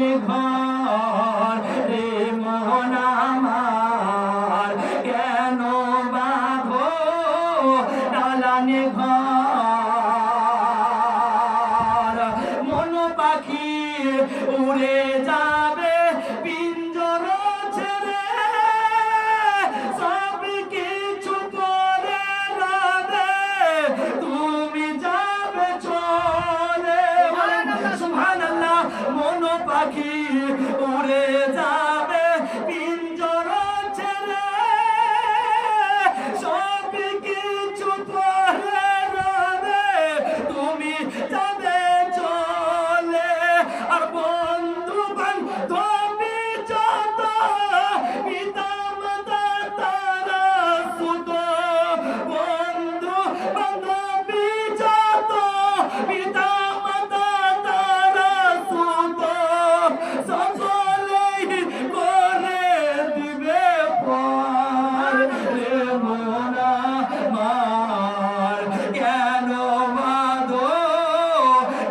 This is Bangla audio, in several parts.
দালানে ঘর রে মন আমার কেন বাঁধো দালানে ঘর মন পাখি উড়ে যাবে পিঞ্জর ছেড়ে সব কিছু করে রবে তুমি যাবে চলে সুবহানাল্লাহ মন পাখি উড়ে যাবে পিঞ্জর ছেড়ে সব কিছু করে রবে তুমি যাবে চলে আর বন্ধু বান্ধবী যত পিতা মাতা তারা সুত বন্ধু বান্ধবী যত পিতা মাতা তারা সুত সকলেই করে দিবে পর রে মন আমার কেন বাঁধো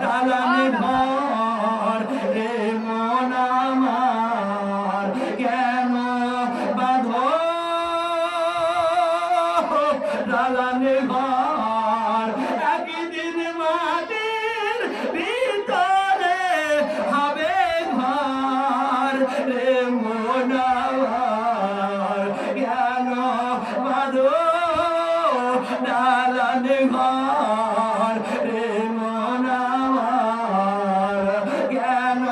দালানে ঘর রে মন আমার কেন বাঁধো দালানে ঘর একদিন মাটির ভিতরে হবে ঘর রে মন আমার কেন বাঁধো দালানে ঘর রে মন আমার কেন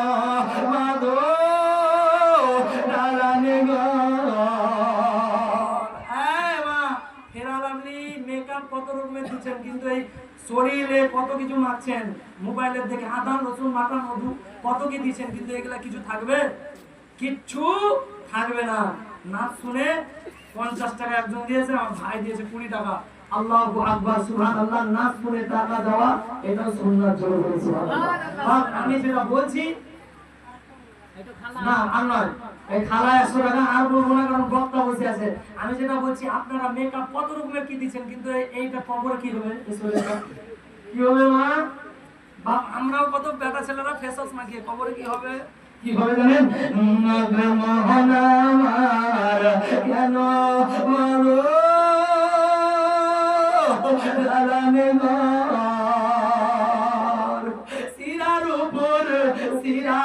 বাঁধো দালানে ঘর। হ্যাঁ মা ফেরাল আপনি মেকআপ কত রকমের দিচ্ছেন কিন্তু এই শরীরে কত কিছু মাখছেন মোবাইলের দেখে আদা রসুন মাথা মধু কত কি দিচ্ছেন কিন্তু এগুলা কিছু থাকবে কিচ্ছু থাকবে না নাচ শুনে 50 টাকা একজন দিয়েছে আমার ভাই দিয়েছে 20 টাকা আল্লাহু আকবার সুবহানাল্লাহ নাচ শুনে টাকা দেওয়া এটা সুন্নাত জোরে বলে সুবহানাল্লাহ আমি যেটা বলছি না আল্লাহ এই খালা 100 টাকা আর বলবো না কারণ বক্তা বসে আছে আমি যেটা বলছি আপনারা মেকআপ কত রকমের কি দিচ্ছেন কিন্তু এইটা কবরে কি হবে কি হবে মা বাপ আমরাও কত বেটা ছেলেরা ফেস ওয়াশ মাখিয়ে কবরে কি হবে কি হবে জানেন মোহন আমার কেন মারো দালানে ঘর সিরার উপর সিরা